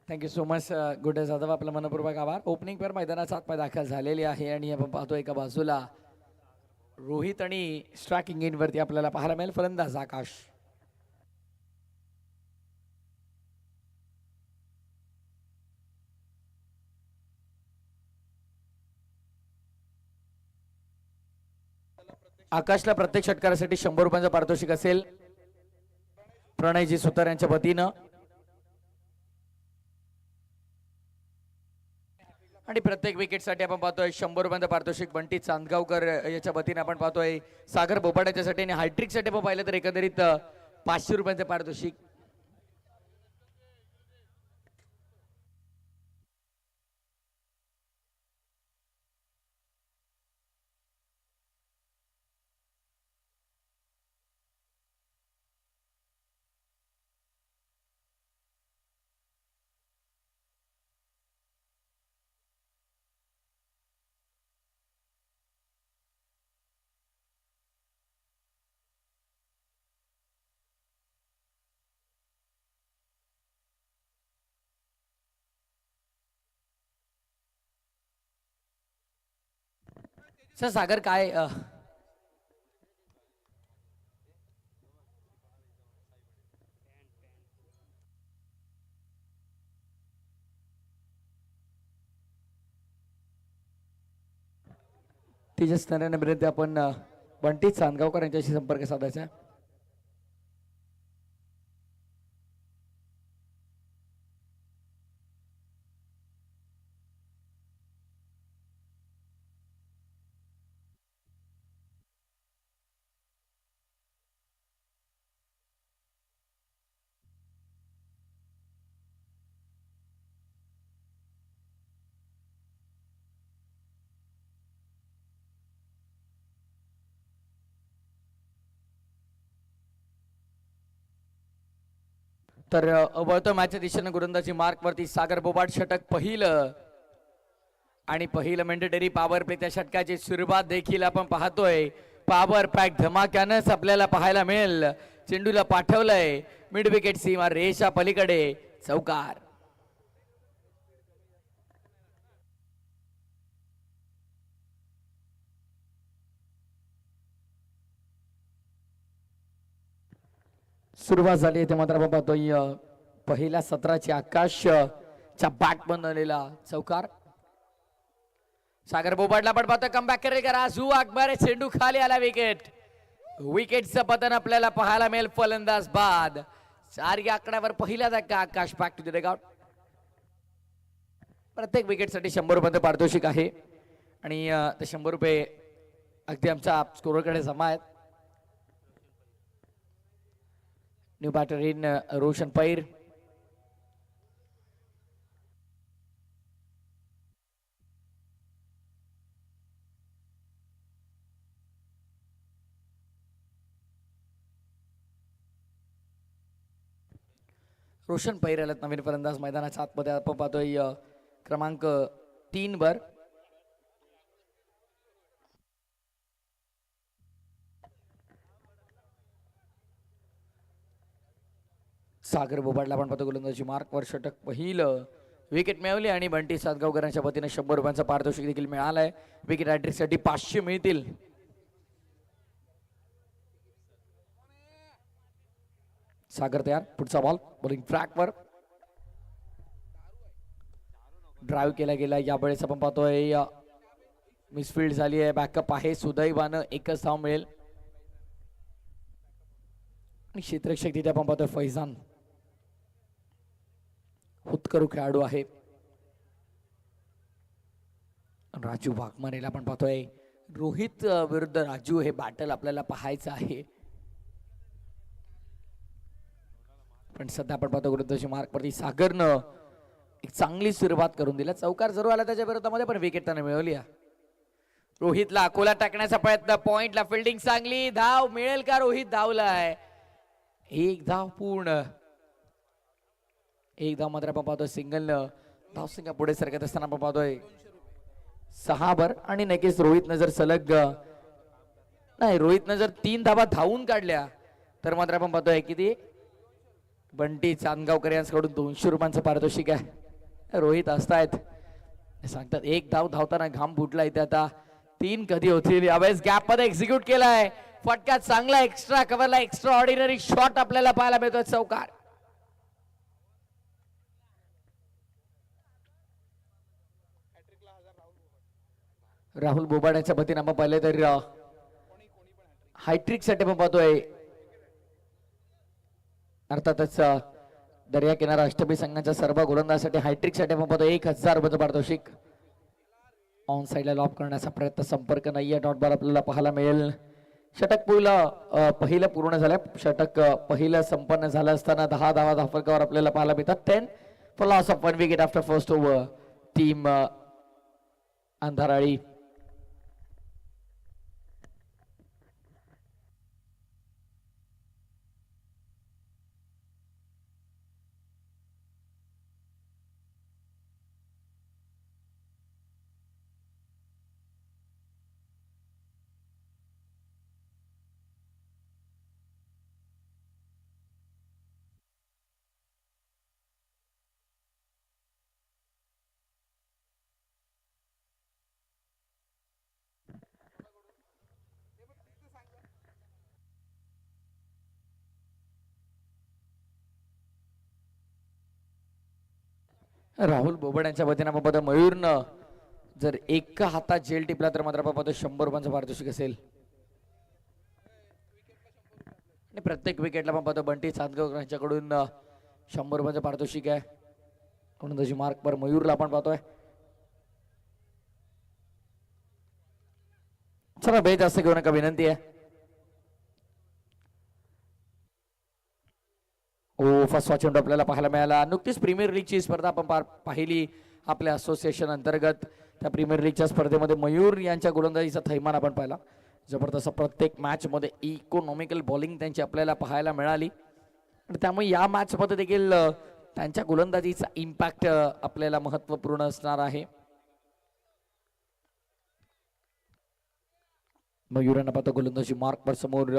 Thank you so much good Jadhav, आपला मनपूर्वक आभार. ओपनिंग पर मैदानात आतमध्ये दाखल झालेली आहे आणि आपण पाहतो एका बाजूला रोहित आणि स्ट्रायकिंग एंडवरती आपल्याला पाहायला मिळेल फलंदाज आकाश. आकाशला प्रत्येक षटकारासाठी 100 रुपयांचं पारितोषिक असेल प्रणयजी सुतार यांच्या वतीनं. आणि प्रत्येक विकेटसाठी आपण पाहतोय 100 रुपयांचं पारितोषिक बंटी चांदगावकर याच्या वतीने आपण पाहतोय. सागर बोपाड्याच्यासाठी आणि हायट्रिकसाठी आपण पाहिलं तर एकंदरीत 500 रुपयांचं पारितोषिक. सर सागर काय तेजस नारायण विरुद्ध आपण बंटी चांदगावकर यांच्याशी संपर्क साधायचा. तर वळतो मॅचच्या दिशेनं गोलंदाजी मार्क वरती सागर बोबाड षटक पहिलं आणि पहिलं मॅन्डेटरी पॉवर प्ले त्या षटकाची सुरुवात देखील आपण पाहतोय. पॉवर पॅक धमाक्यानंच आपल्याला पाहायला मिळेल. चेंडूला पाठवलंय मिड विकेट सीमा रेषा पलीकडे चौकार. सुरुवात झाली आहे ते मात्र आपण पाहतोय पहिल्या सत्राची आकाशच्या बॅट बनवलेला चौकार. सागर बोबाडला पण पाहतो कमबॅक करेल का राजू अकबर. चेंडू खाली आला विकेट. विकेटचं पतन आपल्याला पाहायला मिळेल फलंदाज बाद. 4 या आकड्यावर पहिला धक्का आकाश बॅक टू द डगआउट. प्रत्येक विकेटसाठी 100 रुपयांचं पारितोषिक आहे आणि ते 100 रुपये अगदी आमच्या स्कोरकडे जमा आहेत. न्यू बॅटर इन रोशन पैर. रोशन पैर आलात नवीन फलंदाज मैदानाच्या आतमध्ये. आपण पाहतोय क्रमांक 3 वर सागर बोबाडला आपण पाहतो गोलंदाजी मार्क वर षटक पहिलं. विकेट मिळवली आणि बंटी सातगावकरांच्या वतीने 100 रुपयांचं पारितोषिक देखील मिळालंय. विकेट हॅट्रिकसाठी 500 मिळतील. सागर तयार. पुढचा बॉल बॉलिंग ट्रॅकवर ड्राईव्ह केला गेला. यावेळेस आपण पाहतोय मिसफिल्ड झाली आहे. बॅकअप आहे. सुदैवानं एकच धाव मिळेल आणि क्षेत्ररक्षक तिथे आपण पाहतोय फैजान हुतकरू खेळाडू आहे. राजू वाघमारेला आपण पाहतोय. रोहित विरुद्ध राजू हे बॅटल आपल्याला पाहायचं आहे. पण सध्या आपण पाहतो गोलंदाजी मार्क वरती सागरनं एक चांगली सुरुवात करून दिला. चौकार जरूर आला त्याच्या विरोधामध्ये पण विकेट त्याने मिळवली. रोहितला अकोला टाकण्याचा प्रयत्न. पॉइंटला फिल्डिंग चांगली. धाव मिळेल का? रोहित धावलाय. एक धाव पूर्ण. एक धाव मात्र आपण पाहतोय सिंगलनं धाव संख्या पुढे सरकत असताना आपण पाहतोय 6 वर. आणि नक्कीच रोहितनं जर सलग रोहितनं जर 3 धावा धावून काढल्या तर मात्र आपण पाहतोय किती बंटी चांदगावकर यांच्याकडून 200 रुपयांचं पारितोषिक आहे. रोहित असतायत सांगतात एक धाव धावताना घाम फुटला इथे आता 3 कधी होतील यावेळेस गॅप मध्ये एक्झिक्यूट केलाय फटका चांगला एक्स्ट्रा कव्हरला एक्स्ट्रा ऑर्डिनरी शॉट आपल्याला पाहायला मिळतोय चौकार. राहुल बोबाड्याच्या वतीने आपण पाहिले तर हायट्रिक साठी आपण पाहतोय अर्थातच दर्या किनारा अष्टपैलू संघाच्या सर्व गोलंदाजांसाठी हायट्रिक साठी आपण पाहतो 1000 रुपयाचं पारितोषिक. ऑन साइडला लॉब करण्याचा प्रयत्न संपर्क नाहीये डॉट बार आपल्याला पाहायला मिळेल. षटक पहिलं पूर्ण झालंय. षटक पहिलं संपन्न झालं असताना 10 धावा धाफलकावर आपल्याला पाहायला मिळतात. 10 for loss of 1 wicket after first over team अंधाराळी. राहुल बोबड्यांच्या वतीने आपण मयूरनं जर एका हातात जेल टिपला तर मात्र आपण 100 रुपयांचं पारितोषिक असेल. आणि प्रत्येक विकेटला आपण पाहतो बंटी चांदगावकर यांच्याकडून 100 रुपयांचं पारितोषिक आहे. गोलंदाजी मार्क पर मयूरला आपण पाहतोय. चला बेज जास्त घेऊ नका विनंती आहे. फर्स्ट चेंडू आपल्याला पाहायला मिळाला. नुकतीच प्रीमियर लीगची स्पर्धा आपण पाहिली आपल्या असोसिएशन अंतर्गत. त्या प्रीमियर लीगच्या स्पर्धेमध्ये मयूर यांच्या गोलंदाजीचा थैमान आपण पाहिला. जबरदस्त प्रत्येक मॅच मध्ये इकॉनॉमिकल बॉलिंग त्यांची आपल्याला पाहायला मिळाली आणि त्यामुळे या मॅच मध्ये देखील त्यांच्या गोलंदाजीचा इम्पॅक्ट आपल्याला महत्वपूर्ण असणार आहे. मयूरांना पाहतो गोलंदाजी मार्क वर समोर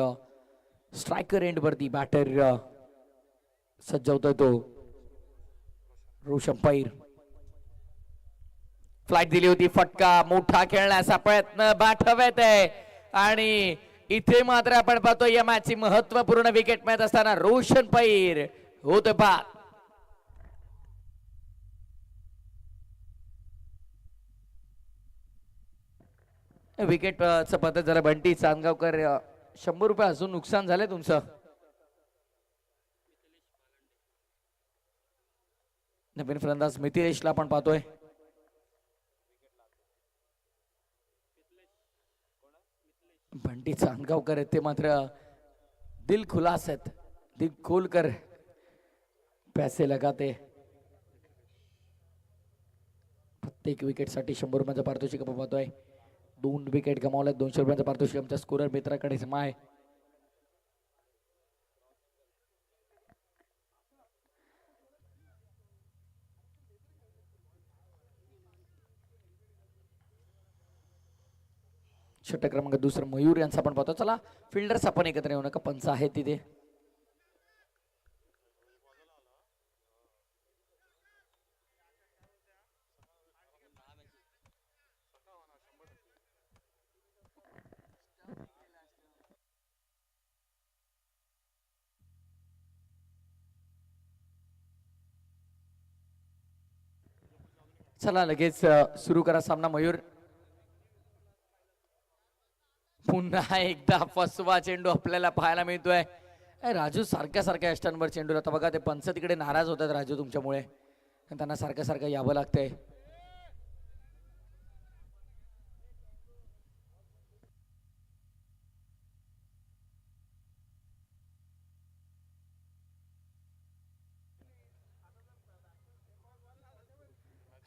स्ट्रायकर एंड वरती बॅटर सज्जवतोय तो रोशन पैर. फ्लाइट दिली होती फटका मोठा खेळण्याचा प्रयत्न बॅट हवेत आहे आणि इथे मात्र आपण पाहतो या मॅचची महत्वपूर्ण विकेट मिळत असताना रोशन पैर होतोय बाद. विकेटचं पतन झालं. बंटी चांदगावकर 100 रुपये अजून नुकसान झालंय तुमचं. नवीन फलंदाज मिथिलेशला आपण पाहतोय. बंटी चांदगावकर ते मात्र दिल खुलास आहेत. दिल खोल कर पैसे लगाते. प्रत्येक विकेट साठी 100 रुपयांचं पारितोषिक आपण पाहतोय. 2 विकेट गमावल्यात. 200 रुपयांचं पारितोषिक आमच्या स्कोरर मित्राकडे जमा आहे. षटक क्रमांक 2 मयूर यांचा आपण पाहतो. चला फिल्डर्स आपण एकत्र येऊ नका. पंच आहेत तिथे. चला लगेच सुरू करा सामना. मयूर पुन्हा एकदा फसवा चेंडू आपल्याला पाहायला मिळतोय. राजू सारख्या अष्टांवर चेंडू आता बघा ते पंच तिकडे नाराज होतात राजू तुमच्यामुळे. त्यांना सारखं यावं लागतंय.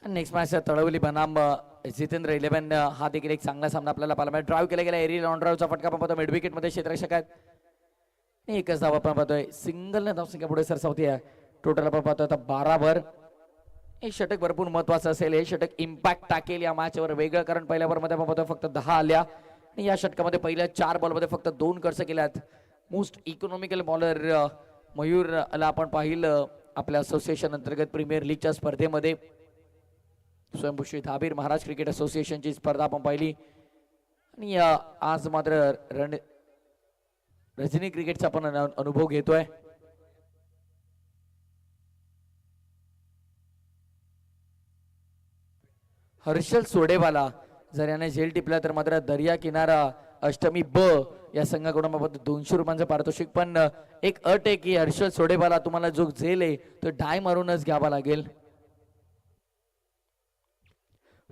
नेक्स्ट मॅच तळवली बनाम जितेंद्र 11 हा देखील एक चांगला सामना आपल्याला पाहायला मिळेल. ड्राईव्ह केला गेला एरियल ऑन ड्राईव्हचा फटका आपण पाहतो. मिड विकेट मध्ये क्षेत्ररक्षक आहेत. एकच धाव आपण पाहतोय. सिंगल ने धावसंख्या पुढे सरसावती आहे. टोटल आपण पाहतोय आता 12 वर. हे षटक भरपूर महत्वाचं असेल. हे षटक इम्पॅक्ट टाकेल या मॅच वर वेगळं, कारण पहिल्या ओव्हर मध्ये आपण पाहतोय फक्त 10 आल्या आणि या षटकामध्ये पहिल्या 4 बॉल मध्ये फक्त 2 खर्च केल्यात. मोस्ट इकॉनॉमिकल बॉलर मयूरला आपण पाहिलं आपल्या असोसिएशन अंतर्गत प्रीमियर लीगच्या स्पर्धेमध्ये. स्वयंभूषित धाबीर महाराज क्रिकेट असोसिएशनची स्पर्धा आपण पाहिली आणि आज मात्र रजनी क्रिकेटचा आपण अनुभव घेतोय. हर्षल सोडेवाला जर याने झेल टिपला तर मात्र दर्या किनारा अष्टमी ब या संघाकडून 200 रुपयांचं पारितोषिक. पण एक अट आहे की हर्षल सोडेवाला तुम्हाला जो झेल आहे तो डाय मारूनच घ्यावा लागेल.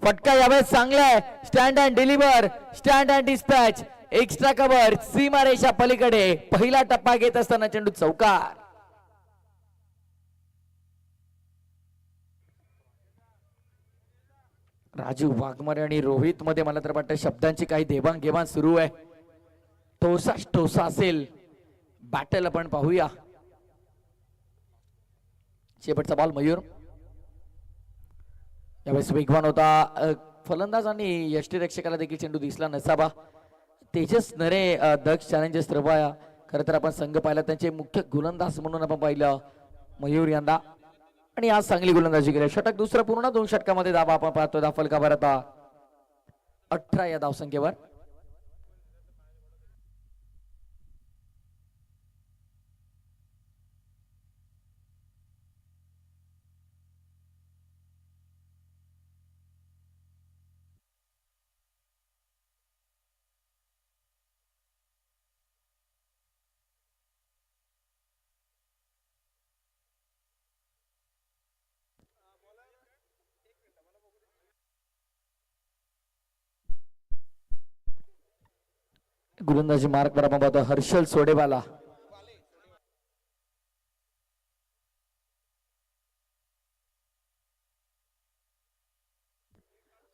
फटका यावेळेस चांगला आहे. Stand and deliver, stand and dispatch, extra cover, सीमारेषा पलीकडे पहिला टप्पा घेत असताना चेंडू चौकार. राजू वाघमारे आणि रोहित मध्ये मला तर वाटतं शब्दांची काही देवाणघेवाण सुरू आहे. टोसा असेल बॅटल आपण पाहूया. शेवटचा बॉल मयूर यावेळेस वेगवान होता फलंदाज आणि यष्टीरक्षकाला देखील चेंडू दिसला नसावा. तेजस नरे दक्ष चॅलेंजर्स रवाया खरं तर आपण संघ पाहिला त्यांचे मुख्य गोलंदाज म्हणून आपण पाहिलं मयूर यांना आणि आज चांगली गोलंदाजी केली. षटक दुसरं पूर्ण 2 षटकामध्ये धावा आपण पाहतो. धाव फलकावर आता 18 या धावसंख्येवर. गोलंदाजी मार्क वर आपण पाहतो हर्षल सोडेवाला.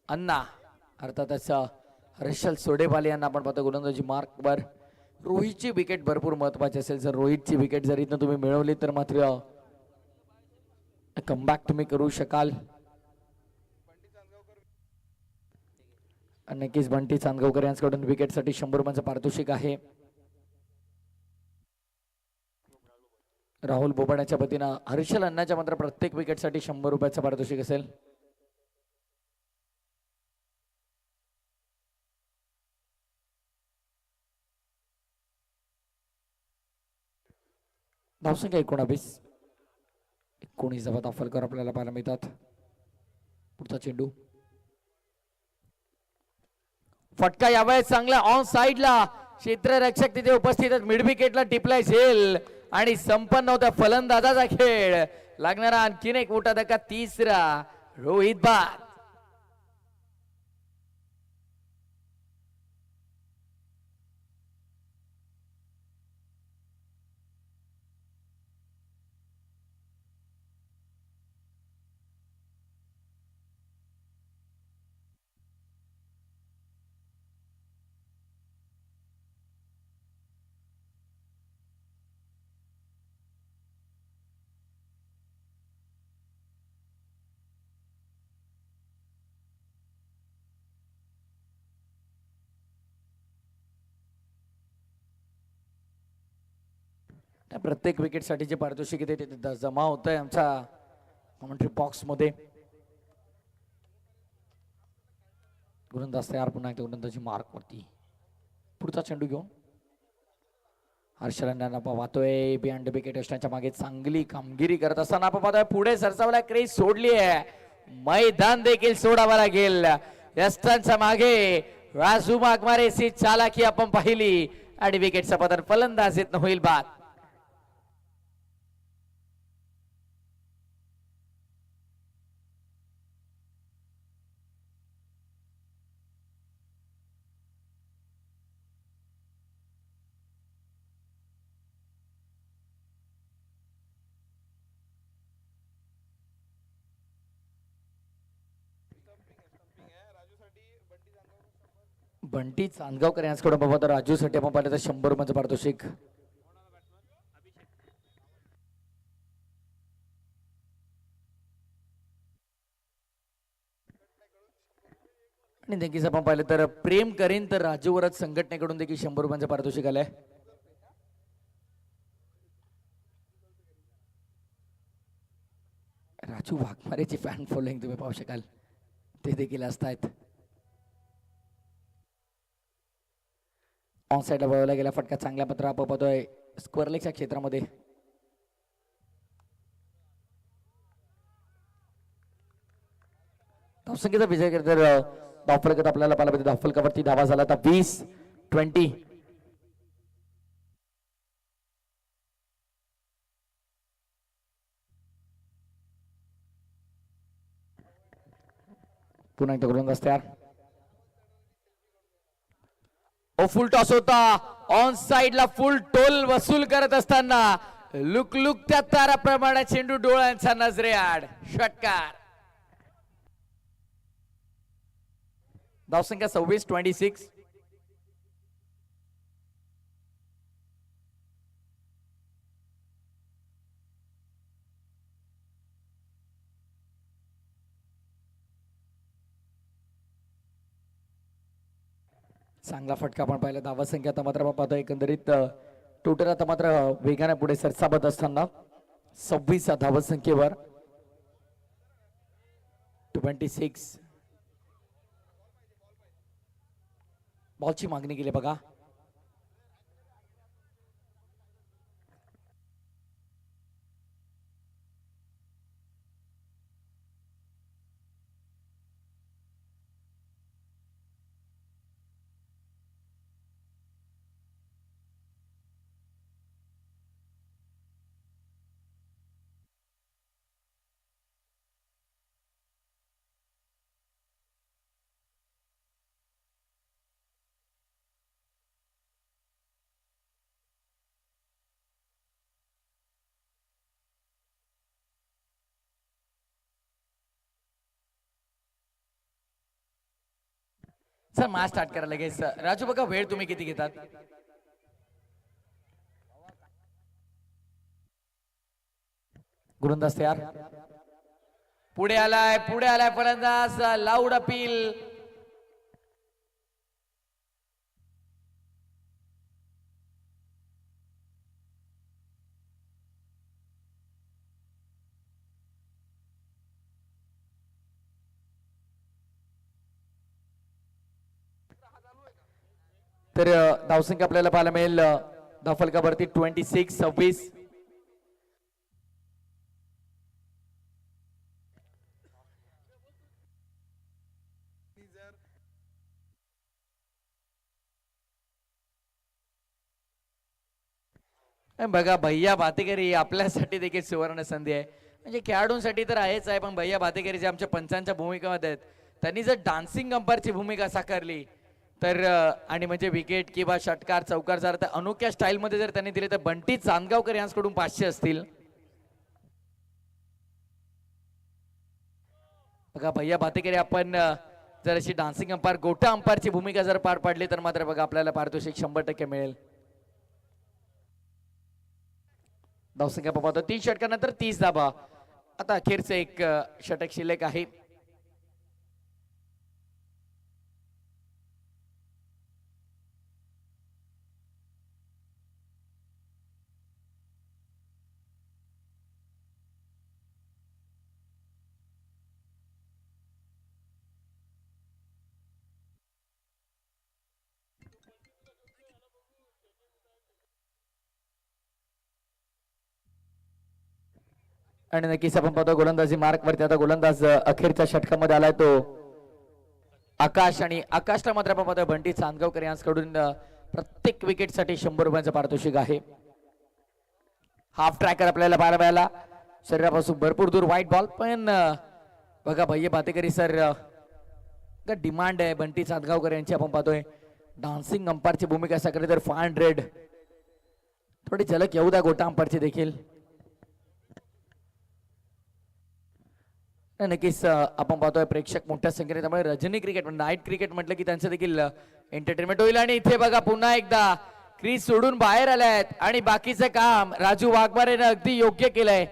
अन्ना अर्थातच हर्षल सोडेवाले यांना आपण पाहतो गोलंदाजी मार्क वर. रोहितची विकेट भरपूर महत्वाची असेल. जर रोहितची विकेट जर इथं तुम्ही मिळवली तर मात्र कमबॅक तुम्ही करू शकाल. नक्कीच बंटी चांदगावकर यांच्याकडून विकेटसाठी 100 रुपयांचं पारितोषिक आहे. राहुल बोबाड्याच्या वतीनं हर्षल अण्णाच्या मात्र प्रत्येक विकेटसाठी 100 रुपयाचं पारितोषिक असेल. धावसंख्या 19 धावा दाफलकर आपल्याला पाहायला मिळतात. पुढचा चेंडू फटका यावेळेस चांगला ऑन साइडला. क्षेत्ररक्षक तिथे उपस्थित आहेत. मिड विकेटला टिपलाय झेल आणि संपन्न होता फलंदाजाचा खेळ. लागणारा आणखीन एक मोठा धक्का तिसरा रोहित बाद. प्रत्येक विकेटसाठी जे पारितोषिक येते ते जमा होत आहे आमच्या कमेंट्री बॉक्स मध्ये. गोलंदाज तयार पुन्हा एकदा गोलंदाजी मार्क वरती. पुढचा चेंडू घेऊन हर्षल पाहतोय बिहाइंड विकेट असण्याच्या मागे चांगली कामगिरी करत असताना आपण पाहतोय पुढे सरसावला क्रेज सोडली आहे. मैदान देखील सोडावा लागेल. यष्टांच्या मागे राजू वाघमारेची चालाकी आपण पाहिली आणि विकेटचा पतन फलंदाज येत होईल बाद. बंटी चांदगावकर यांच्याकडून बाबा तर राजूसाठी आपण पाहिलं तर 100 रुपयांचं पारितोषिक. आणि नक्कीच आपण पाहिलं तर प्रेम करीन तर राजूवरच संघटनेकडून देखील 100 रुपयांचं पारितोषिक आलंय. राजू वाघमारेची फॅन फॉलोइंग तुम्ही पाहू शकाल, ते देखील असतायत. ऑन साईडला वळवला गेला फटका, चांगल्या पत्रा पाहतोय स्क्वेअर लेगच्या क्षेत्रामध्ये. धावसंख्येचा विजय करत धावफलकात आपल्याला पाहायला पाहिजे. धावफलकावरती धावा झाला आता 20-20. पुन्हा एकदा गोलंदाज तयार. फुल टॉस होता ऑन साइडला, फुल टोल वसूल करत असताना लुक त्या ताराप्रमाणे चेंडू डोळ्यांचा नजरेआड. षटकार. धावसंख्या 26-26. चांगला फटका आपण पाहिला. धावा संख्या आता मात्र पाहतो एकंदरीत टोटल आता मात्र वेगाने पुढे सरसावत असताना 26 धावा संख्येवर 26. बॉलची मागणी केली बघा. सर मॅच स्टार्ट करा लगेच. राजू बघा वेळ तुम्ही किती घेतात. गोलंदाज तयार. पुढे आलाय फलंदाज. Loud appeal. तर धावसंख्या आपल्याला पाहायला मिळेल धावफलकावरती 26-26. बघा भैया भातेकरी आपल्यासाठी देखील सुवर्ण संधी आहे. म्हणजे खेळाडूंसाठी तर आहेच आहे, पण भैया भातेकरी जे आमच्या पंचांच्या भूमिकेमध्ये आहेत त्यांनी जर डान्सिंग अंपायरची भूमिका साकारली तर आणि म्हणजे विकेट किंवा षटकार चौकार जर अनोख्या स्टाईल मध्ये जर त्यांनी दिले तर बंटी चांदगावकर यांच्याकडून 500 असतील. बघा भैया भातेकरी आपण जर अशी डान्सिंग अंपायर गोटा अंपायरची भूमिका जर पार पाडली तर मात्र बघा आपल्याला पारितोषिक 100% मिळेल. धावसंख्या पाहतो 30 षटकानंतर 30 धावा. आता अखेरचे एक षटक शिल्लक आहे. आणि नक्कीच आपण पाहतो गोलंदाजी मार्क वरती आता गोलंदाज अखेरच्या षटकामध्ये आलाय तो आकाश. आणि आकाशला मात्र आपण पाहतो बंटी चांदगावकर यांच्याकडून प्रत्येक विकेट साठी 100 रुपयांचं पारितोषिक आहे. हाफ ट्रॅकर आपल्याला पाहायला मिळाला. शरीरापासून भरपूर दूर व्हाईट बॉल, पण बघा भैया भातेकरी सर डिमांड आहे बंटी चांदगावकर यांची. आपण पाहतोय डान्सिंग अंपायरची भूमिका साकारली तर 500. थोडी झलक येऊ द्या गोटा अंपायरची देखील. नक्कीच आपण पाहतोय प्रेक्षक मोठ्या संख्येने, त्यामुळे रजनी क्रिकेट नाईट क्रिकेट म्हटलं की त्यांचं देखील एंटरटेनमेंट होईल. आणि इथे बघा पुन्हा एकदा क्रीज सोडून बाहेर आल्यात आणि बाकीचं काम राजू वाघमारेनं अगदी योग्य केलंय.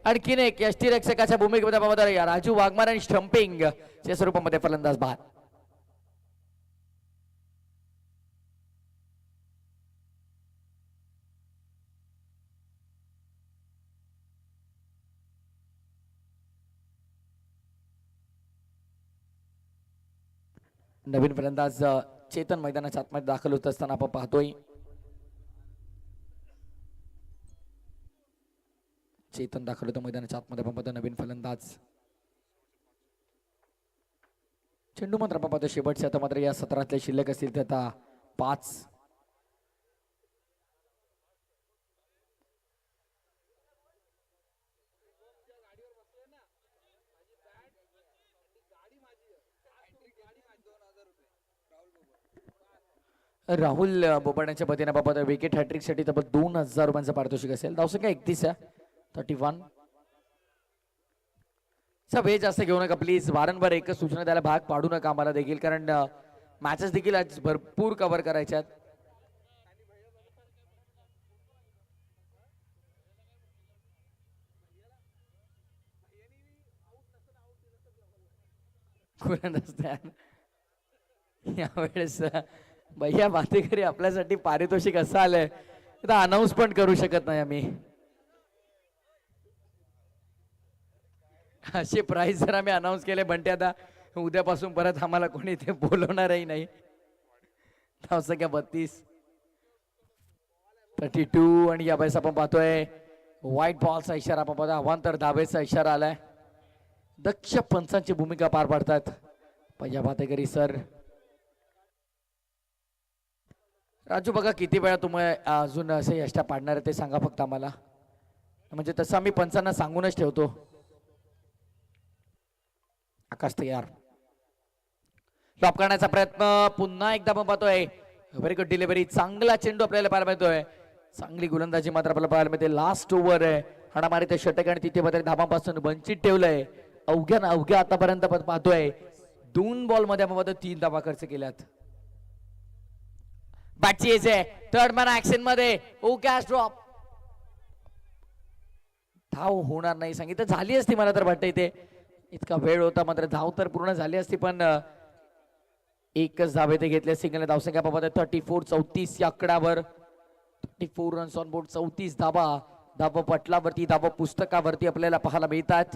आणखीन एक यष्टीरक्षकाच्या भूमिकेमध्ये आपण पाहतोय राजू वाघमारे आणि स्टंपिंग च्या स्वरूपामध्ये फलंदाज बाद. नवीन फलंदाज चेतन मैदानाच्या आतमध्ये दाखल होत असताना आपण पाहतोय. चेतन दाखल होतो मैदानाच्या आतमध्ये. आपण पाहतो नवीन फलंदाज चेंडू मात्र आपण पाहतो शेवटच्या आता मात्र या सत्रातले शिल्लक असतील ते आता 5. राहुल बोबाड्यांच्या पतीने बाबा विकेट हॅट्रिक साठी तब्बल 2000 रुपयांचं पारितोषिक असेल. धावसंख्या 31 आहे. 31. वेळ जास्त घेऊ नका प्लीज. वारंवार एकच सूचना द्यायला भाग पाडू नका आम्हाला देखील, कारण मॅचेस देखील आज भरपूर कव्हर करायच्या आहेत. यावेळेस भैया बातेकरी आपल्यासाठी पारितोषिक असं आलंय तर अनाऊन्स पण करू शकत नाही आम्ही. असे प्राइस जर आम्ही अनाऊन्स केले बनते आता उद्यापासून परत आम्हाला कोणी ते बोलवणारही नाही. धावसंख्या 32. 32 आणि या वेळेस आपण पाहतोय व्हाईट बॉलचा इशारा. आपण पाहतो अवांतर धावेचा इशारा आलाय. दक्ष पंचांची भूमिका पार पाडतात भैया बातेकरी सर. राजू बघा किती वेळा तुम्ही अजून असे यष्टा पाडणार आहे ते सांगा फक्त आम्हाला, म्हणजे तसं आम्ही पंचांना सांगूनच ठेवतो. आकाश तयार. स्टॉप करण्याचा प्रयत्न पुन्हा एकदा आपण पाहतोय. Very good delivery. चांगला चेंडू आपल्याला पाहायला मिळतोय. चांगली गोलंदाजी मात्र आपल्याला पाहायला मिळते. लास्ट ओव्हर आहे. हाणामारी ते षटक आणि तिथे मात्र धाबांपासून वंचित ठेवलंय. अवघ्या आतापर्यंत पाहतोय 2 बॉल मध्ये आपण पाहतो 3 धाबा खर्च केल्यात. बॅटची एज आहे. थर्ड मॅन ऍक्शन मध्ये. ओ कॅश ड्रॉप. धाव होणार नाही सांगितलं झाली असती मला तर वाटतं. इथे इतका वेळ होता मात्र धाव तर पूर्ण झाली असती पण एकच धावे ते घेतले. सिंगल धावसंख्या बाबत 34. 34 या आकड्यावर 34 रन्स ऑन बोर्ड. 34 धाबा. धाबा पटलावरती धाबा पुस्तकावरती आपल्याला पाहायला मिळतात.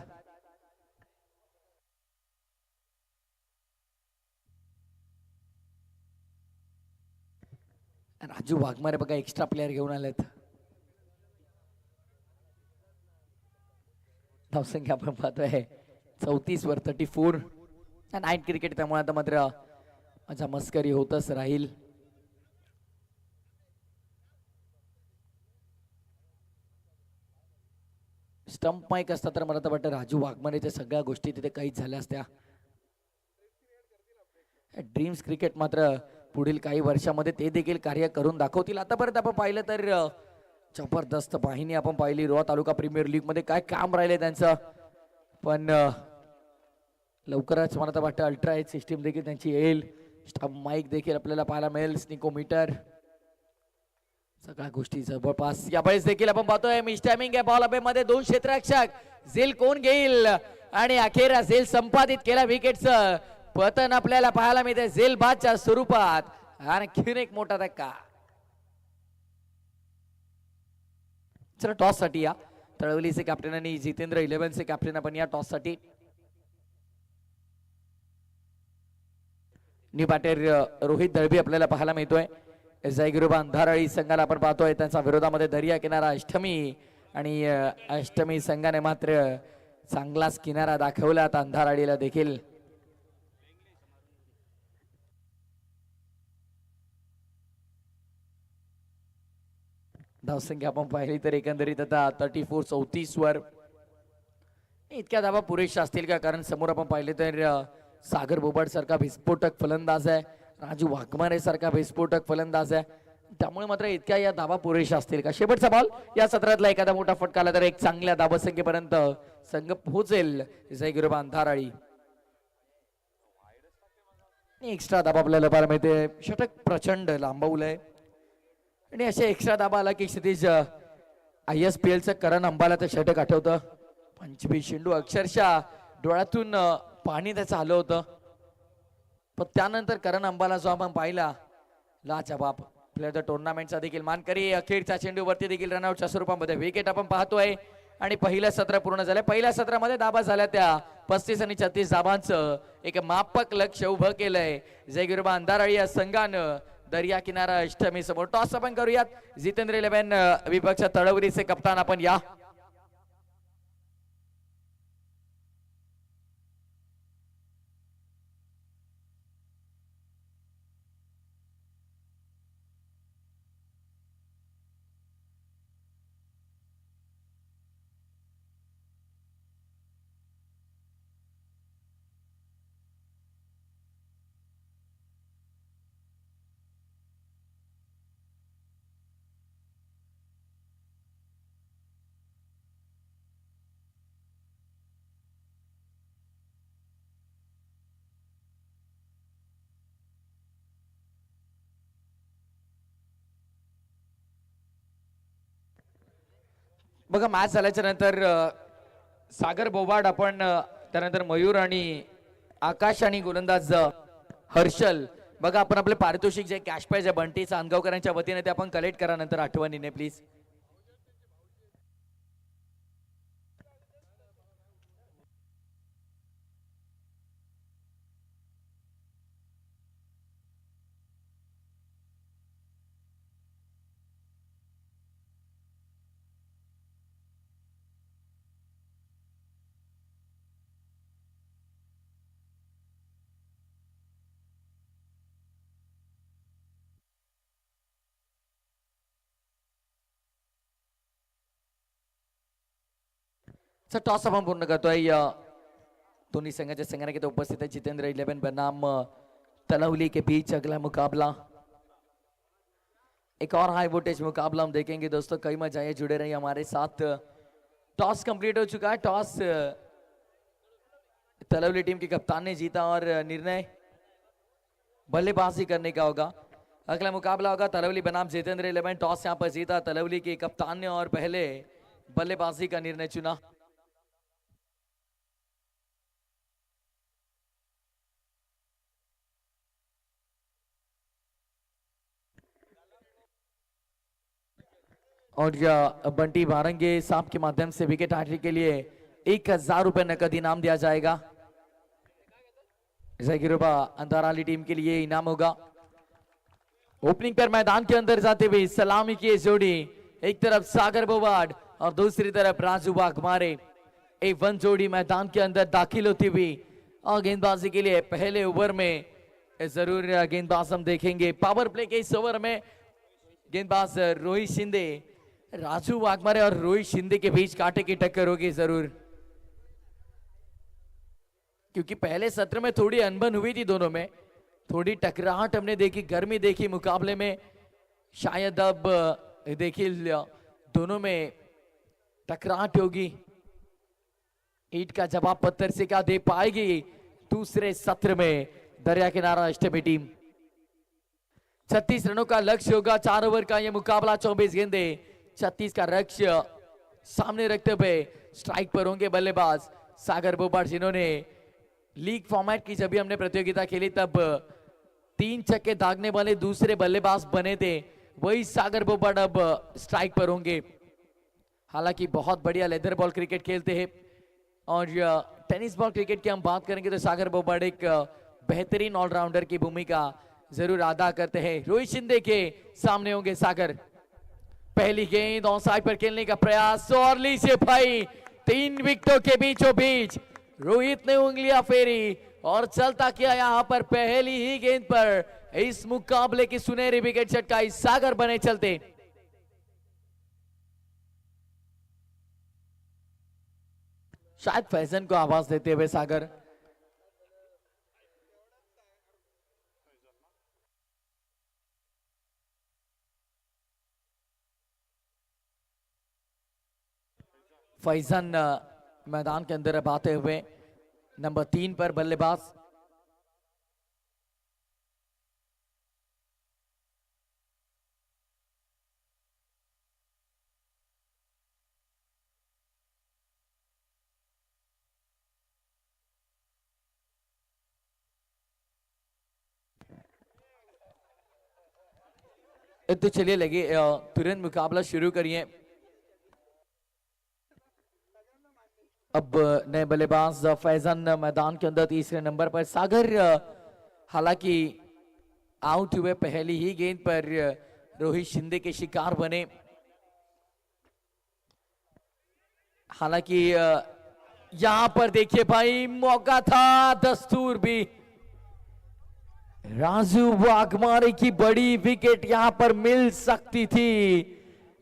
राजू वाघमारे बघा एक्स्ट्रा प्लेअर घेऊन आलेत. धावसंख्या आपण पाहतोय 34 वर 34. नाईट क्रिकेट त्यामुळे आता मात्र माझा मस्करी होतच राहील. स्टंप माईक असता तर मला तर वाटतं राजू वाघमारेच्या सगळ्या गोष्टी तिथे काहीच झाल्या असत्या. ड्रीम्स क्रिकेट मात्र पुढील काही वर्षामध्ये ते देखील कार्य करून दाखवतील. आतापर्यंत आपण पाहिलं तर जबरदस्त वाहिनी आपण पाहिली. रोहा तालुका प्रीमियर लीग मध्ये काय काम राहिले त्यांचं, पण लवकरच मला तर वाटतं अल्ट्रा एज सिस्टीम देखील त्यांची येईल. स्टंप माईक देखील आपल्याला पाहायला मिळेल. स्निकोमीटर सगळ्या गोष्टी जवळपास. यावेळेस देखील आपण पाहतोय मिस टायमिंग आहे बॉल अबे मध्ये. 2 क्षेत्ररक्षक. झेल कोण घेईल आणि अखेर झेल संपादित केला. विकेटचं पतन आपल्याला पाहायला मिळते झेल बादच्या स्वरूपात. आणखीन एक मोठा धक्का. चला टॉस साठी या. तळवलीचे कॅप्टन आणि जितेंद्र 11चे कॅप्टन आपण या टॉस साठी. न्यू बॅटर रोहित दळवी आपल्याला पाहायला मिळतोय. जयगिरोबा अंधाराळी संघाला आपण पाहतोय त्यांच्या विरोधामध्ये दर्या किनारा अष्टमी आणि अष्टमी संघाने मात्र चांगलाच किनारा दाखवला आता अंधाराळीला देखील. धावसंख्या आपण पाहिली तर एकंदरीत आता 34. 34 वर. इतक्या धावा पुरेशा असतील का, कारण समोर आपण पाहिले तर सागर बोबाड सारखा विस्फोटक फलंदाज आहे. राजू वाघमारे सारखा विस्फोटक फलंदाज आहे. त्यामुळे मात्र इतक्या या धावा पुरेशा असतील का. शेवटचा बॉल. या सत्रातला एखादा मोठा फटका आला तर एक चांगल्या धावा संख्येपर्यंत संघ पोहोचेल. जयगिरोबा अंधाराळी. एक्स्ट्रा धाबा आपल्याला पाहायला मिळते. षटक प्रचंड लांबवलंय आणि असे एक्स्ट्रा धाबा आला की क्षितिज ISPL चं करण अंबालाचं षटक आठवतं. 25 चेंडू अक्षरशः डोळ्यातून पाणी त्याचं आलं होतं. पण त्यानंतर करण अंबाला जो आपण पाहिला लाजवाब. प्लेअर द टुर्नामेंटचा देखील मानकरी. अखेरच्या चेंडूवरती देखील रनआउटच्या स्वरूपामध्ये विकेट आपण पाहतोय आणि पहिलं सत्र पूर्ण झालं. पहिल्या सत्रामध्ये धाबा झाल्या त्या 35 आणि 36 धाबांचं एक मापक लक्ष उभं केलंय. जयगिरोबा अंधाराळी या संघानं दर्या किनारा अष्टमी समोर. टॉस आपण करूयात. जितेंद्र 11 विपक्ष तळवरीचे कप्तान आपण या. बघा मॅच झाल्याच्या नंतर सागर बोबाड आपण त्यानंतर मयूर आणि आकाश आणि गोलंदाज हर्षल बघा आपण आपले पारितोषिक जे कॅश प्राइज आहे बंटी चांदगावकरांच्या वतीने ते आपण कलेक्ट करा नंतर आठवणीने प्लीज. टॉस आपण पूर्ण करतोय. दोनों संघाच्या संघाने उपस्थित है. जितेंद्र 11 बनाम तलौली के बीच अगला मुकाबला. एक और हाई वोल्टेज मुकाबला हम देखेंगे दोस्तों. कई मजा आए, जुड़े रहिए हमारे साथ. टॉस कंप्लीट हो चुका है. टॉस तलौली टीम की कप्तान ने जीता और निर्णय बल्लेबाजी करने का होगा. अगला मुकाबला होगा तलौली बनाम जितेंद्र 11. टॉस यहां पर जीता तलौली के कप्तान ने और पहले बल्लेबाजी का निर्णय चुना. और बंटी बारंगे साहब के माध्यम से विकेट हासिल के लिए 1000 रुपए नकद इनाम दिया जाएगा. जयगिरोबा अंधाराली टीम के लिए इनाम होगा. ओपनिंग पर मैदान के अंदर जाते हुए सलामी की जोड़ी. एक तरफ सागर बोवाड और दूसरी तरफ राजू वाघमारे. एक वन जोड़ी मैदान के अंदर दाखिल होती हुई और गेंदबाजी के लिए पहले ओवर में जरूर गेंदबाज हम देखेंगे. पावर प्ले के इस ओवर में गेंदबाज रोहित शिंदे, राजू वाघमारे और रोहित शिंदे के बीच कांटे की टक्कर होगी जरूर, क्योंकि पहले सत्र में थोड़ी अनबन हुई थी दोनों में. थोड़ी टकराहट हमने देखी, गर्मी देखी मुकाबले में. शायद अब देखिए दोनों में टकराहट होगी. ईट का जवाब पत्थर से क्या दे पाएगी दूसरे सत्र में दरिया किनारा अष्टमी टीम. 36 रनों का लक्ष्य होगा. 4 ओवर का यह मुकाबला. 24 गेंदे, 36 का लक्ष्य सामने रखते हुए स्ट्राइक पर होंगे बल्लेबाज सागर बोबाड, जिन्होंने लीग फॉर्मेट की जब भी हमने प्रतियोगिता खेली तब 3 छक्के दागने वाले दूसरे बल्लेबाज बने थे. वही सागर बोबाड अब स्ट्राइक पर होंगे. हालांकि बहुत बढ़िया लेदर बॉल क्रिकेट खेलते हैं और टेनिस बॉल क्रिकेट की हम बात करेंगे तो सागर बोबाड एक बेहतरीन ऑलराउंडर की भूमिका जरूर अदा करते हैं. रोहित शिंदे के सामने होंगे सागर. पहली गेंद ऑन साइड पर खेलने का प्रयास और लीजिए भाई 3 विकेटों के बीचों बीच रोहित ने उंगलियां फेरी और चलता किया यहां पर पहली ही गेंद पर इस मुकाबले की सुनहरी विकेट चटकाई. सागर बने चलते. शायद फैजन को आवाज देते हुए सागर. फैजन मैदान के अंदर अब आते हुए नंबर 3 पर बल्लेबाज. तो चलिए लगे तुरंत मुकाबला शुरू करिए. अब नए बल्लेबाज फैजान मैदान के अंदर तीसरे नंबर पर। सागर हालांकि आउट हुए पहली ही गेंद पर रोहित शिंदे के शिकार बने। हालांकि यहां पर देखिए भाई मौका था, दस्तूर भी। राजू वाघमारे की बड़ी विकेट यहां पर मिल सकती थी,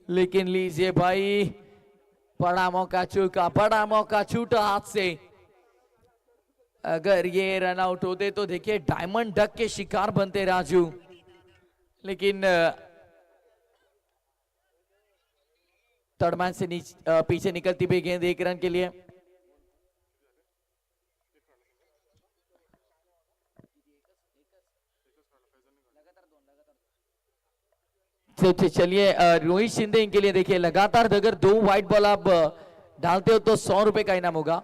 लेकिन लीजिए भाई बड़ा मौका चूका, बड़ा मौका छूटा हाथ से। अगर ये रन आउट होते तो देखिए डायमंड डक के शिकार बनते राजू, लेकिन थर्ड मैन से पीछे निकलती हुई गेंद 1 रन के लिए। चलिए रोहित शिंदे इनके लिए देखिए लगातार अगर 2 वाइट बॉल आप डालते हो तो 100 रुपए का इनाम होगा।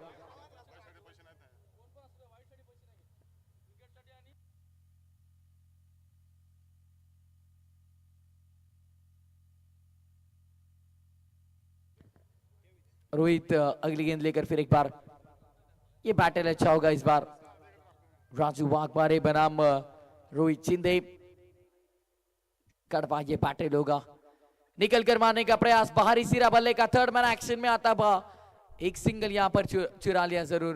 रोहित अगली गेंद लेकर फिर एक बार, ये बैटल अच्छा होगा इस बार। राजू वाघमारे बनाम रोहित शिंदे, कड़वा ये बैटल होगा। निकल कर मारने का प्रयास, बाहरी सिरा बल्ले का, थर्ड मैन एक्शन में आता हुआ एक सिंगल यहां पर चुरा लिया जरूर।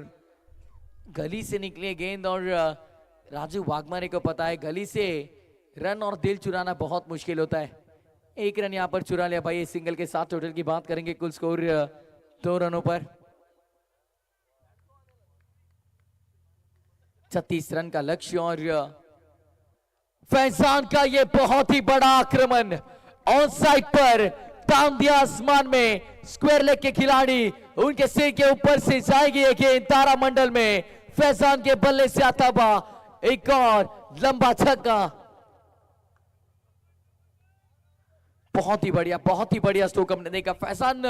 गली से निकली गेंद और राजू वाघमारे को पता है गली से रन और दिल चुराना बहुत मुश्किल होता है। 1 रन यहां पर चुरा लिया भाई। इस सिंगल के साथ टोटल की बात करेंगे, कुल स्कोर 2 रनों पर 36 रन का लक्ष्य। और फैजान का ये बहुत ही बड़ा आक्रमण ऑन साइड पर टांग दिया आसमान में। स्क्वायर लेग के खिलाड़ी उनके सिर के ऊपर से जाएगी ये गेंद तारामंडल में। फैजान के बल्ले से आता हुआ एक और लंबा छक्का। बहुत ही बढ़िया स्ट्रोक हमने देखा। फैजान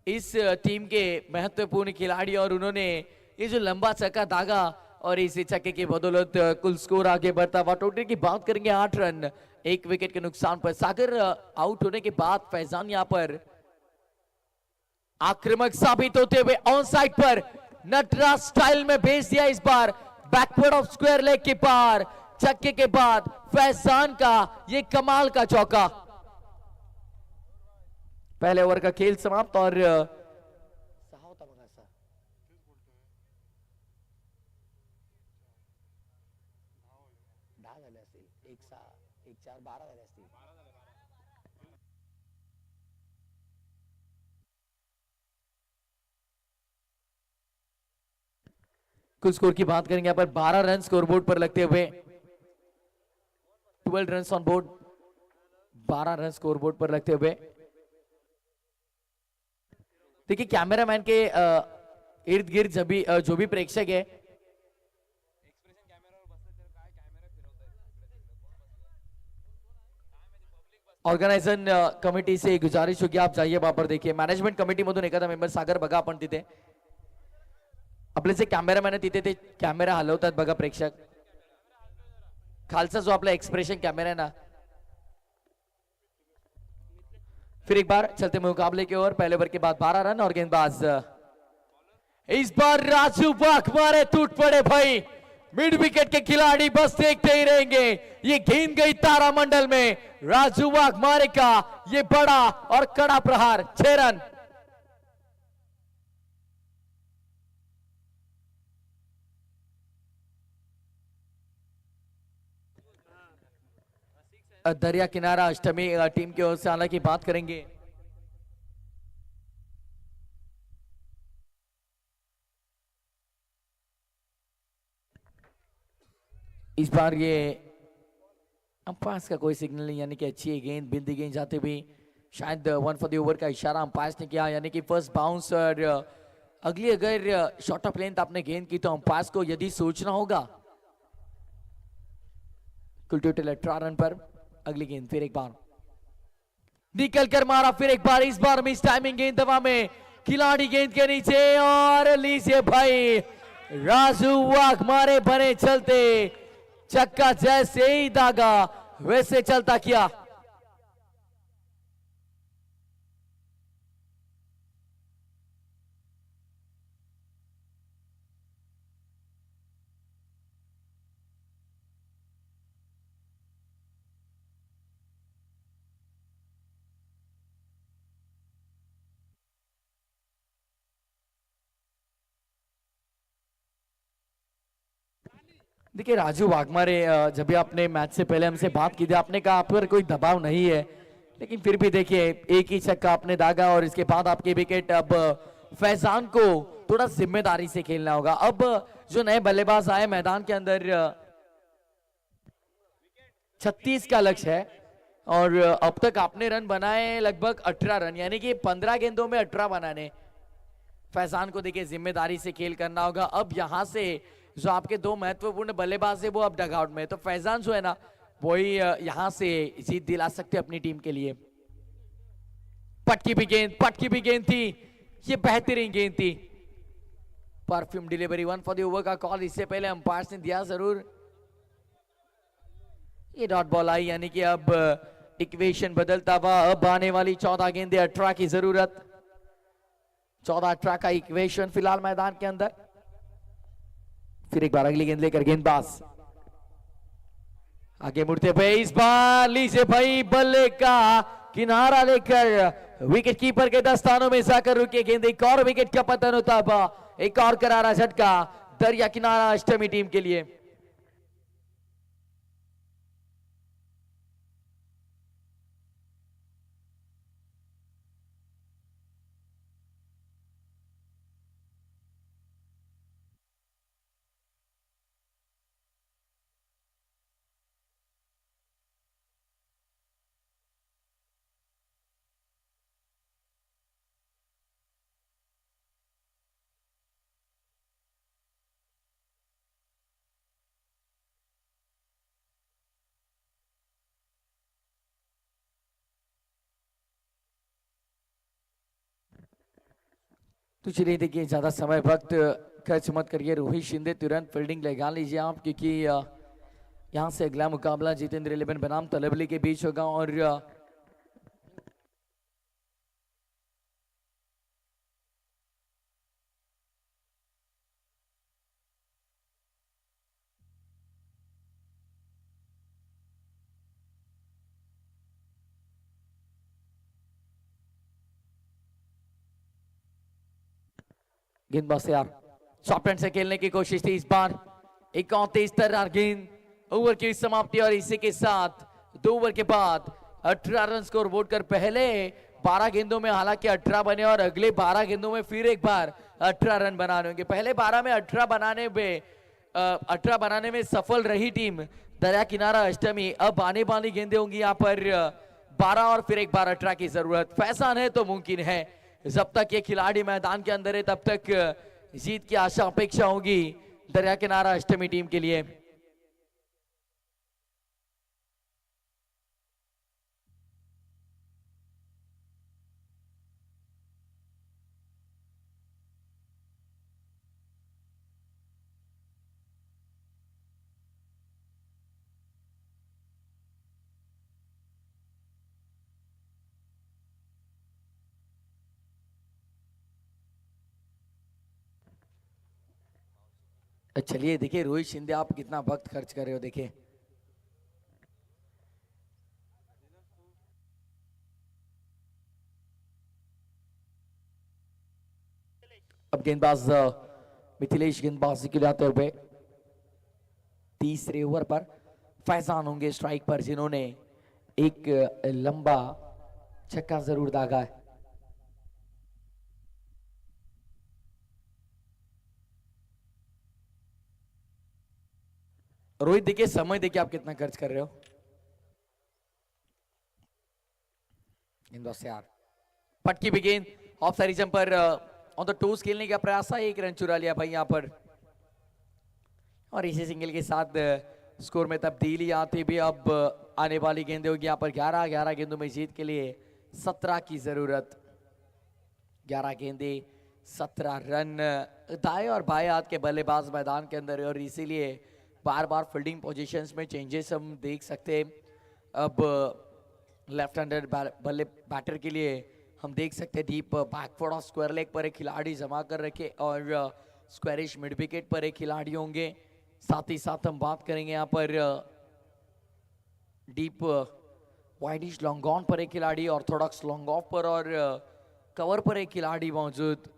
इस टीम के महत्वपूर्ण खिलाड़ी और उन्होंने ये जो लंबा छक्का दागा और इस छक्के की बदौलत कुल स्कोर आगे बढ़ता हुआ। टोटल की बात करेंगे 8 रन 1 विकेट के नुकसान पर। सागर आउट होने के बाद फैजान यहां पर आक्रामक साबित होते हुए ऑन साइड पर नटराज स्टाइल में भेज दिया इस बार बैकवर्ड ऑफ स्क्वायर लेग के पार। छक्के के बाद फैजान का ये कमाल का चौका। पहले ओवर का खेल समाप्त और कुल स्कोर की बात करेंगे यहां पर 12 रन स्कोरबोर्ड पर लगते हुए, 12 run on board, 12 run scoreboard पर लगते हुए। देखिए कैमरामैन के इर्द गिर्द जो भी प्रेक्षक है, ऑर्गनायझन कमिटी से गुजारिश होगी आप जाइए वहां पर देखिए। मॅनेजमेंट कमिटी मधून एखादा मेंबर सागर बघा आपण तिथे, आपले जे कॅमेरामॅन तिथे ते कॅमेरा हलवतात बघा प्रेक्षक। खालचा जो आपला एक्सप्रेशन कॅमेरा है ना। फिर एक बार चलते मुकाबले की ओर। पहले ओवर के बाद 12 रन और गेंदबाज इस बार राजू वाघमारे टूट पड़े भाई। मिड विकेट के खिलाड़ी बस देखते ही रहेंगे। ये गेंद गई तारामंडल में। राजू वाघमारे का ये बड़ा और कड़ा प्रहार, 6 रन। दरिया किनारा अष्टमी टीम की ओर से हालांकि बात करेंगे। इस बार ये अंपायर का कोई सिग्नल नहीं, यानी कि अच्छी गेंद बिंदी गेंद जाते हुए शायद 1 फॉर द ओवर का इशारा अंपायर ने किया, यानी कि फर्स्ट बाउंस। और अगली अगर शॉर्ट ऑफ लेंथ आपने गेंद की तो अंपायर को यदि सोचना होगा। कुल टोटल 18 रन पर अगली गेंद फिर एक बार निकल कर मारा, फिर एक बार, इस बार मिस टाइमिंग गेंद दवा में, खिलाड़ी गेंद के नीचे और लीजिए भाई राजू वाघमारे बने चलते। चक्का जैसे ही दागा वैसे चलता किया। देखिए राजू वाघमारे, जब भी आपने मैच से पहले हमसे बात की थी आपने कहा आप पर कोई दबाव नहीं है, लेकिन फिर भी देखिए एक ही छक्का आपने दागा और इसके बाद आपके विकेट। अब फैजान को थोड़ा जिम्मेदारी से खेलना होगा। अब जो नए बल्लेबाज आए मैदान के अंदर, 36 का लक्ष्य है और अब तक आपने रन बनाए लगभग 18 रन, यानी कि 15 गेंदों में 18 बनाने। फैजान को देखिए जिम्मेदारी से खेल करना होगा। अब यहां से जो आपके दो महत्वपूर्ण बल्लेबाज है वो अब डगआउट में, तो फैजान जो है ना वही यहां से जीत दिला सकते अपनी टीम के लिए। पटकी भी गेंद थी, ये बेहतरीन गेंद थी। Perfume delivery 1 for the over का कॉल इससे पहले अंपायर ने दिया जरूर। ये डॉट बॉल आई, यानी कि अब इक्वेशन बदलता हुआ। अब आने वाली 14 गेंदे 18 की जरूरत। 14-18 का इक्वेशन फिलहाल मैदान के अंदर। फिर एक बार अगली गेंद लेकर गेंदबाज आगे मुड़ते हुए, इस बार लीजिए भाई बल्ले का किनारा लेकर विकेट कीपर के दस्तानों में जाकर रुके गेंद। एक और विकेट का पतन होता हुआ, एक और करारा झटका दरिया किनारा अष्टमी टीम के लिए। तो चलिए देखिए ज्यादा समय वक्त खर्च मत करिए। रोहित शिंदे तुरंत फील्डिंग लगा लीजिए आप, क्योंकि यहां से अगला मुकाबला जितेंद्र 11 बनाम तलबली के बीच होगा। और गेंदबाज यार शॉर्ट हैंड से खेलने की कोशिश थी इस बार। 31 तर्रार गेंद, ओवर की समाप्ति और इसी के साथ 2 ओवर के बाद 18 रन स्कोर बोर्ड कर पहले 12 गेंदों में हालांकि 18 बने और अगले 12 गेंदों में फिर एक बार 18 रन बनाने होंगे। पहले 12 में 18 बनाने में सफल रही टीम दरिया किनारा अष्टमी। अब आने वाली गेंदें होंगी यहाँ पर 12 और फिर एक बार 18 की जरूरत। फैसान है तो मुमकिन है, जब तक ये खिलाड़ी मैदान के अंदर है तब तक जीत की आशा अपेक्षा होगी दरिया किनारा अष्टमी टीम के लिए। चलिए देखिए रोहित शिंदे आप कितना वक्त खर्च कर रहे हो। देखिए अब गेंदबाज मिथिलेश गेंदबाजी के लिए आते हुए तीसरे ओवर पर फैजान होंगे स्ट्राइक पर, जिन्होंने एक लंबा छक्का जरूर दागा है। रोहित देखिए समय देखिए आप कितना खर्च कर रहे हो। गेंदबाज यार पटकी भी गेंद off side jumper on the toes खेलने का प्रयास था, एक रन चुरा लिया भाई यहाँ पर। और इसी सिंगल के साथ स्कोर में तब्दीली आती भी। अब आने वाली गेंदें होगी यहाँ पर 11 गेंदों में जीत के लिए 17 की जरूरत। 11 गेंदे 17 रन। दाएं और बाएं हाथ के बल्लेबाज मैदान के अंदर है और इसीलिए बार बार फील्डिंग पोजीशंस में चेंजेस हम देख सकते हैं। अब लेफ्ट हैंडेड बल्ले बैटर के लिए हम देख सकते हैं डीप बैकफुट और स्क्वायर लेग पर एक खिलाड़ी जमा कर रखे और स्क्वायरिश मिड विकेट पर एक खिलाड़ी होंगे। साथ ही साथ हम बात करेंगे यहाँ पर डीप वाइडिश लॉन्ग ऑन पर एक खिलाड़ी, ऑर्थोडॉक्स लॉन्ग ऑफ पर और कवर पर एक खिलाड़ी मौजूद।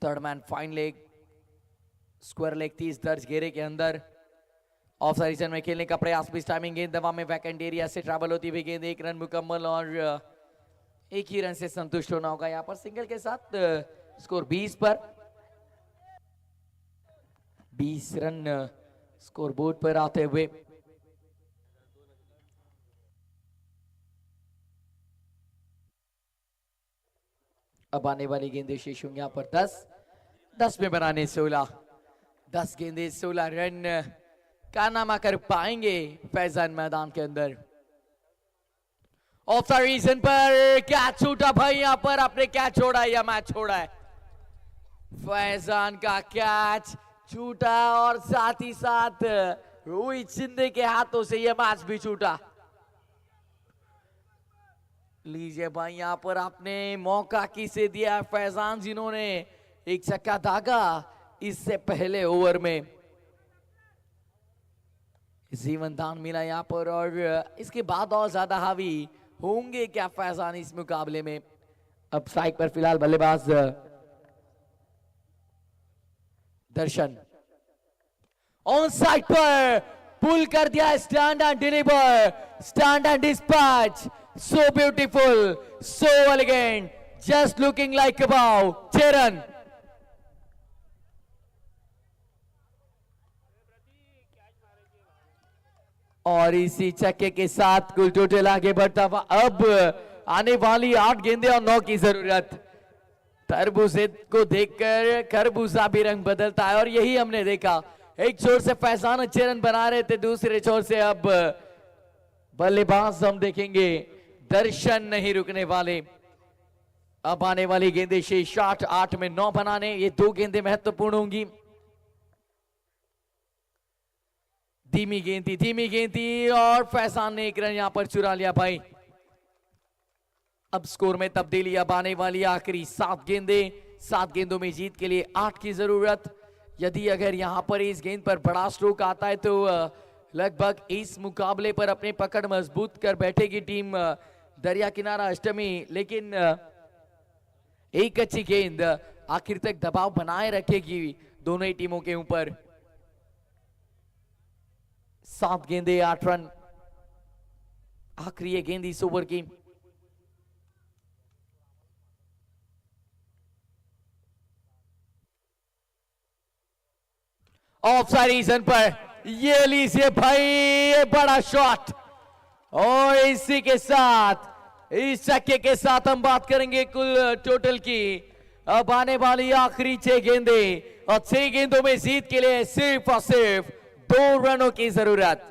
Third man fine leg square leg 30 दर्ज घेरे के अंदर ऑफ साइड रीजन में खेलने का प्रयास भी टाइमिंग गेंद दबा में वैकेंट एरिया से ट्रैवल होती हुई गेंद 1 रन मुकम्मल और 1 ही रन से संतुष्ट होना होगा यहाँ पर सिंगल के साथ स्कोर 20 पर 20 रन स्कोर बोर्ड पर आते हुए अब आने वाली गेंदे शेष होंगे यहाँ पर 10 में बनाने 16 10 गेंदे 16 रन कारनामा कर पाएंगे फैजान मैदान के अंदर। ऑफ साइड रीजन पर कैच छूटा भाई, यहां पर आपने कैच छोड़ा या मैच छोड़ा है। फैजान का कैच छूटा और साथ ही साथ रोहित शिंदे के हाथों से यह मैच भी छूटा। लीजिए भाई, यहां पर आपने मौका किसे दिया? फैजान जिन्होंने एक छक्का दागा इससे पहले ओवर में, जीवन दान मिला यहां पर और इसके बाद और ज्यादा हावी होंगे क्या फैजान इस मुकाबले में? अब स्ट्राइक पर फिलहाल बल्लेबाज दर्शन ऑन साइड पर पुल कर दिया। Stand and deliver, stand and dispatch, so beautiful, so elegant, just looking like about 6 run. और इसी छक्के के साथ कुल टोटल आगे बढ़ता हुआ अब आने वाली 8 गेंदे और 9 की जरूरत। तरबूजे को देखकर खरबूजा भी रंग बदलता है और यही हमने देखा। एक छोर से फैजान अच्छे रन बना रहे थे, दूसरे छोर से अब बल्लेबाज हम देखेंगे दर्शन नहीं रुकने वाले। अब आने वाली गेंदे शेष 8 में 9 बनाने, ये 2 गेंदे महत्वपूर्ण होंगी। धीमी गेंद थी और फैजान ने 1 रन यहां पर चुरा लिया भाई। अब स्कोर में तब्दीली, अब आने वाली आखिरी 7 गेंदे, 7 गेंदों में जीत के लिए 8 की जरूरत। यदि अगर यहां पर इस गेंद पर बड़ा स्ट्रोक आता है तो लगभग इस मुकाबले पर अपनी पकड़ मजबूत कर बैठेगी टीम दरिया किनारा अष्टमी। लेकिन एक अच्छी गेंद आखिर तक दबाव बनाए रखेगी दोनों ही टीमों के ऊपर। 7 गेंदे 8 रन, आखिरी गेंद इस ओवर की। ऑफ साइड रीजन पर ये लीजिए भाई, ये बड़ा शॉट और इसी के साथ इस छक्के के साथ हम बात करेंगे कुल टोटल की। अब आने वाली आखिरी 6 गेंदे और 6 गेंदों में जीत के लिए सिर्फ और सिर्फ 2 रनों की जरूरत।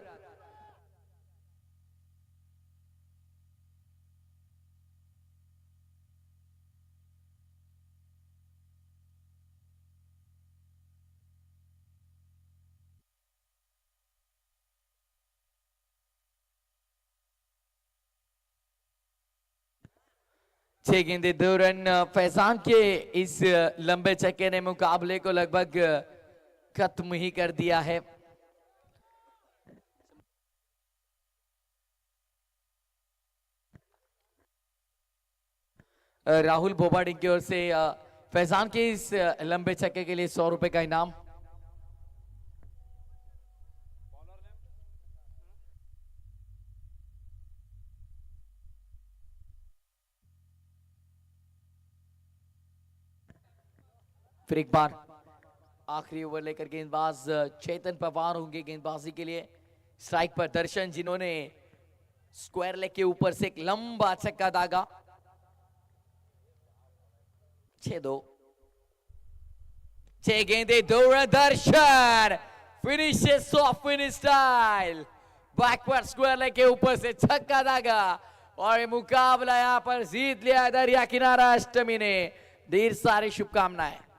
छह गेंदे 2 रन, फैजान के इस लंबे छक्के ने मुकाबले को लगभग खत्म ही कर दिया है। राहुल बोबाडी की ओर से फैजान के इस लंबे छक्के के लिए 100 रुपए का इनाम। फिर एक बार आखिरी ओवर लेकर गेंदबाज चेतन पवार होंगे गेंदबाजी के लिए। स्ट्राइक पर दर्शन जिन्होंने स्क्वायर लेग के ऊपर से एक लंबा छक्का दागा। 6-2, 6 गेंदे 2 रन। Darshan finishes off finish style, backward square leg के ऊपर से छक्का दागा और ये मुकाबला यहां पर जीत लिया दरिया किनारा अष्टमी ने। ढेर सारी शुभकामनाएं।